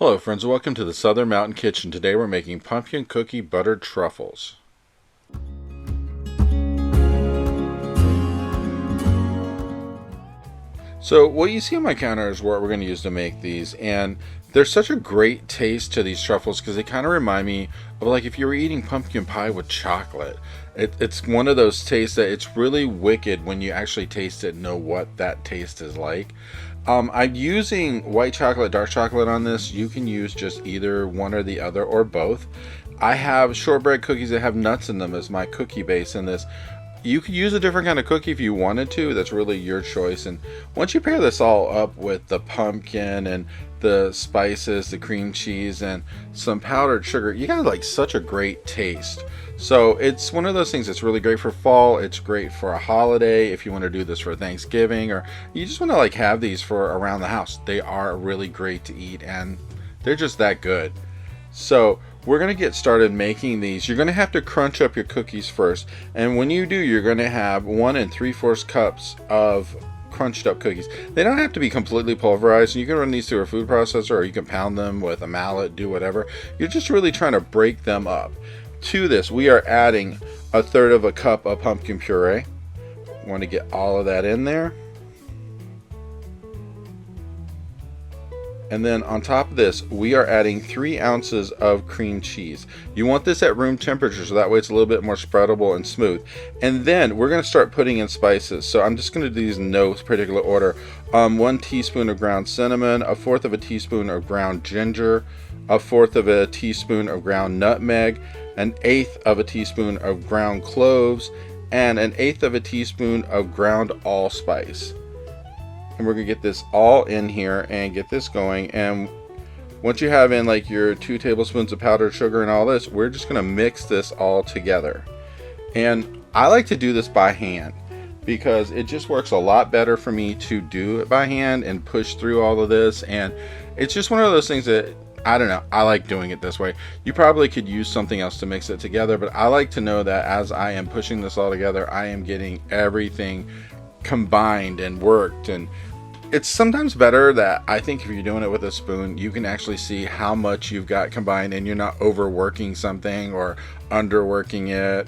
Hello friends, welcome to the Southern Mountain Kitchen. Today we're making pumpkin cookie buttered truffles. So what you see on my counter is what we're going to use to make these, and there's such a great taste to these truffles because they kind of remind me of like if you were eating pumpkin pie with chocolate. It's one of those tastes that it's really wicked when you actually taste it and know what that taste is like. I'm using white chocolate, dark chocolate on this. You can use just either one or the other or both. I have shortbread cookies that have nuts in them as my cookie base in this. You could use a different kind of cookie if you wanted to. That's really your choice. And once you pair this all up with the pumpkin and the spices, the cream cheese, and some powdered sugar, you got like such a great taste. So it's one of those things that's really great for fall. It's great for a holiday if you want to do this for Thanksgiving, or you just want to like have these for around the house. They are really great to eat and they're just that good. So we're going to get started making these. You're going to have to crunch up your cookies first, and when you do, you're going to have 1 3/4 cups of crunched up cookies. They don't have to be completely pulverized, and you can run these through a food processor or you can pound them with a mallet, do whatever. You're just really trying to break them up. To this, we are adding 1/3 cup of pumpkin puree. Want to get all of that in there. And then on top of this, we are adding 3 ounces of cream cheese. You want this at room temperature so that way it's a little bit more spreadable and smooth. And then we're going to start putting in spices. So I'm just going to do these in no particular order. 1 teaspoon of ground cinnamon, 1/4 teaspoon of ground ginger, 1/4 teaspoon of ground nutmeg, 1/8 teaspoon of ground cloves, and 1/8 teaspoon of ground allspice. And we're gonna get this all in here and get this going. And once you have in like your 2 tablespoons of powdered sugar and all this, we're just gonna mix this all together. And I like to do this by hand because it just works a lot better for me to do it by hand and push through all of this. And it's just one of those things that I don't know, I like doing it this way. You probably could use something else to mix it together, but I like to know that as I am pushing this all together, I am getting everything combined and worked. And it's sometimes better that I think if you're doing it with a spoon, you can actually see how much you've got combined and you're not overworking something or underworking it.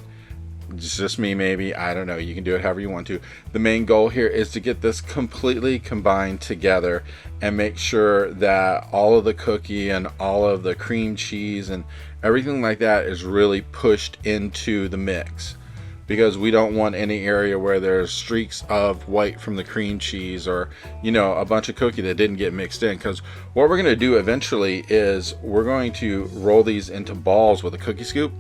It's just me, maybe. I don't know. You can do it however you want to. The main goal here is to get this completely combined together and make sure that all of the cookie and all of the cream cheese and everything like that is really pushed into the mix, because we don't want any area where there's streaks of white from the cream cheese or, you know, a bunch of cookie that didn't get mixed in. Because what we're going to do eventually is we're going to roll these into balls with a cookie scoop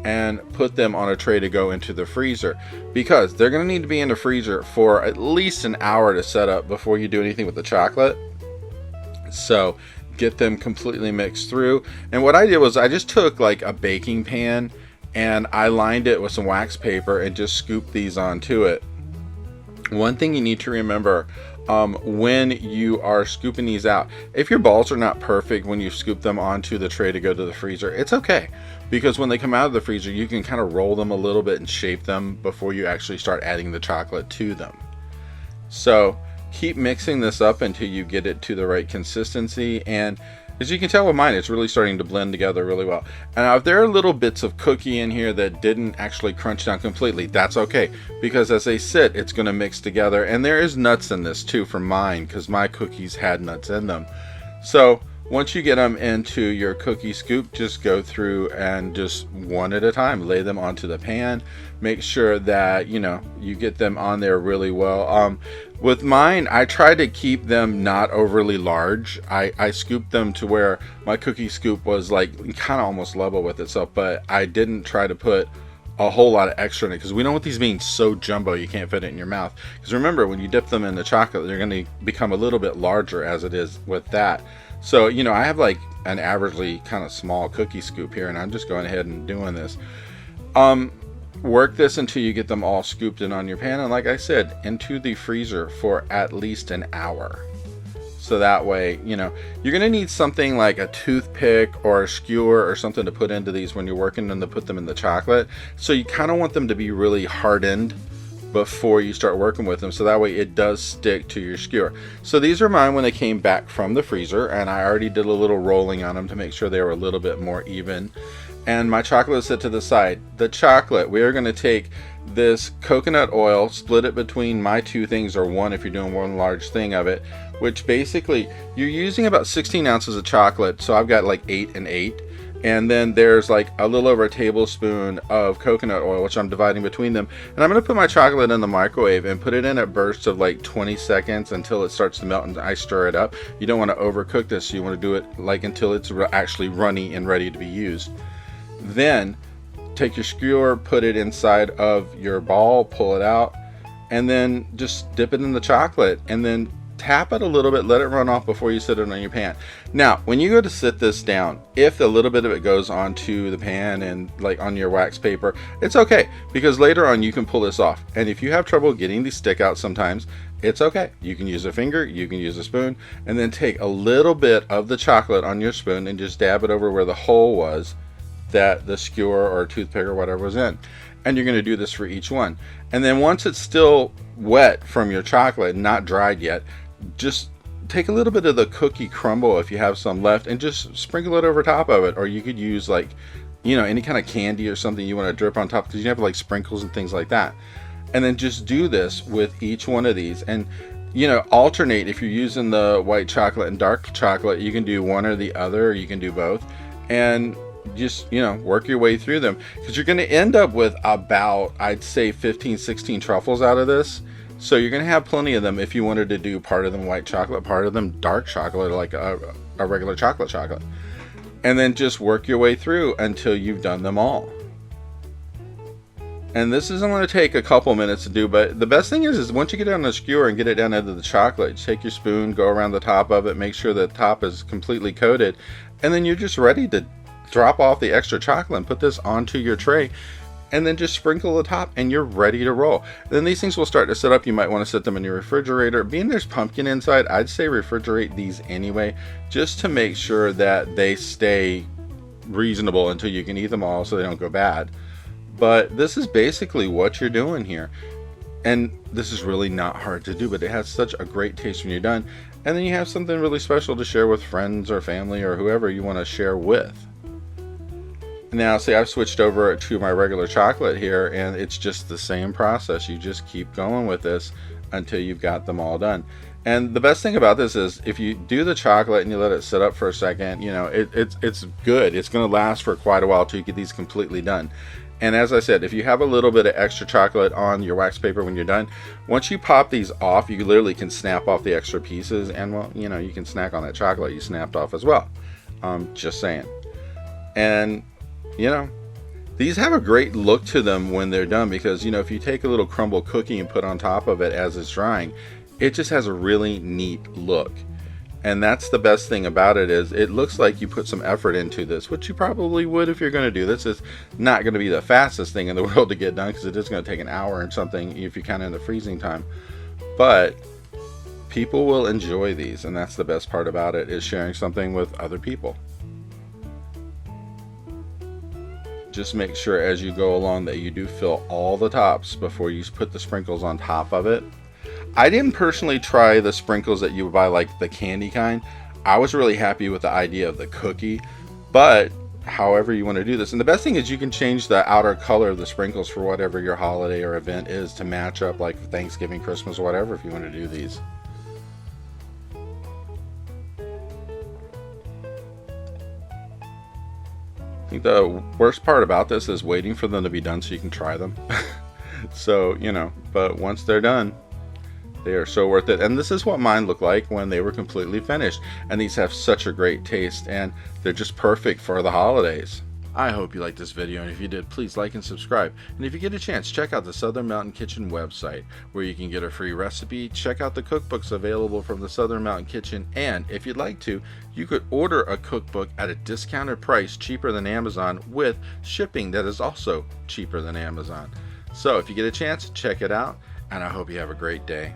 and put them on a tray to go into the freezer, because they're going to need to be in the freezer for at least an hour to set up before you do anything with the chocolate. So get them completely mixed through. And what I did was I just took like a baking pan and I lined it with some wax paper and just scooped these onto it. One thing you need to remember when you are scooping these out, if your balls are not perfect when you scoop them onto the tray to go to the freezer, it's okay, because when they come out of the freezer you can kind of roll them a little bit and shape them before you actually start adding the chocolate to them. So keep mixing this up until you get it to the right consistency. And as you can tell with mine, it's really starting to blend together really well. And now if there are little bits of cookie in here that didn't actually crunch down completely, that's okay, because as they sit, it's going to mix together. And there is nuts in this too for mine, because my cookies had nuts in them. So once you get them into your cookie scoop, just go through and just one at a time, lay them onto the pan. Make sure that, you know, you get them on there really well. With mine, I try to keep them not overly large. I scooped them to where my cookie scoop was like kind of almost level with itself, but I didn't try to put a whole lot of extra in it, because we don't want these being so jumbo you can't fit it in your mouth. Because remember, when you dip them in the chocolate, they're going to become a little bit larger as it is with that. So, you know, I have like an averagely kind of small cookie scoop here, and I'm just going ahead and doing this. Work this until you get them all scooped in on your pan, and like I said, into the freezer for at least an hour. So that way, you know, you're going to need something like a toothpick or a skewer or something to put into these when you're working and to put them in the chocolate. So you kind of want them to be really hardened before you start working with them, so that way it does stick to your skewer. So these are mine when they came back from the freezer, and I already did a little rolling on them to make sure they were a little bit more even. And my chocolate is set to the side. The chocolate, we are going to take this coconut oil, split it between my two things, or one if you're doing one large thing of it, which basically you're using about 16 ounces of chocolate, so I've got like 8 and 8. And then there's like a little over a tablespoon of coconut oil, which I'm dividing between them. And I'm going to put my chocolate in the microwave and put it in at bursts of like 20 seconds until it starts to melt, and I stir it up. You don't want to overcook this, so you want to do it like until it's actually runny and ready to be used. Then take your skewer, put it inside of your ball, pull it out, and then just dip it in the chocolate, and then tap it a little bit, let it run off before you sit it on your pan. Now, when you go to sit this down, if a little bit of it goes onto the pan and like on your wax paper, it's okay, because later on you can pull this off. And if you have trouble getting these stick out sometimes, it's okay. You can use a finger, you can use a spoon, and then take a little bit of the chocolate on your spoon and just dab it over where the hole was that the skewer or toothpick or whatever was in. And you're going to do this for each one. And then once it's still wet from your chocolate, not dried yet, just take a little bit of the cookie crumble if you have some left and just sprinkle it over top of it. Or you could use like, you know, any kind of candy or something you want to drip on top, because you have like sprinkles and things like that. And then just do this with each one of these, and you know, alternate. If you're using the white chocolate and dark chocolate, you can do one or the other, or you can do both, and just, you know, work your way through them, because you're going to end up with about, I'd say 15-16 truffles out of this. So you're going to have plenty of them if you wanted to do part of them white chocolate, part of them dark chocolate, like a regular chocolate. And then just work your way through until you've done them all. And this is going to take a couple minutes to do, but the best thing is once you get it on the skewer and get it down into the chocolate, take your spoon, go around the top of it, make sure the top is completely coated, and then you're just ready to drop off the extra chocolate and put this onto your tray, and then just sprinkle the top, and you're ready to roll. Then these things will start to set up. You might want to set them in your refrigerator. Being there's pumpkin inside, I'd say refrigerate these anyway, just to make sure that they stay reasonable until you can eat them all, so they don't go bad. But this is basically what you're doing here, and this is really not hard to do, but it has such a great taste when you're done. And then you have something really special to share with friends or family or whoever you want to share with. Now, see, I've switched over to my regular chocolate here, and it's just the same process. You just keep going with this until you've got them all done. And the best thing about this is if you do the chocolate and you let it sit up for a second, you know, it's good. It's going to last for quite a while till you get these completely done. And as I said, if you have a little bit of extra chocolate on your wax paper when you're done, once you pop these off, you literally can snap off the extra pieces, and, well, you know, you can snack on that chocolate you snapped off as well. Just saying. And you know, these have a great look to them when they're done, because, you know, if you take a little crumble cookie and put on top of it as it's drying, it just has a really neat look. And that's the best thing about it, is it looks like you put some effort into this, which you probably would if you're going to do this. It's not going to be the fastest thing in the world to get done, because it is going to take an hour and something if you count in the freezing time. But people will enjoy these, and that's the best part about it, is sharing something with other people. Just make sure as you go along that you do fill all the tops before you put the sprinkles on top of it. I didn't personally try the sprinkles that you would buy, like the candy kind. I was really happy with the idea of the cookie, but however you want to do this. And the best thing is you can change the outer color of the sprinkles for whatever your holiday or event is to match up, like Thanksgiving, Christmas, or whatever, if you want to do these. I think the worst part about this is waiting for them to be done so you can try them. So, you know, but once they're done, they are so worth it. And this is what mine looked like when they were completely finished. And these have such a great taste, and they're just perfect for the holidays. I hope you liked this video, and if you did, please like and subscribe. And if you get a chance, check out the Southern Mountain Kitchen website, where you can get a free recipe, check out the cookbooks available from the Southern Mountain Kitchen, and if you'd like to, you could order a cookbook at a discounted price, cheaper than Amazon, with shipping that is also cheaper than Amazon. So if you get a chance, check it out, and I hope you have a great day.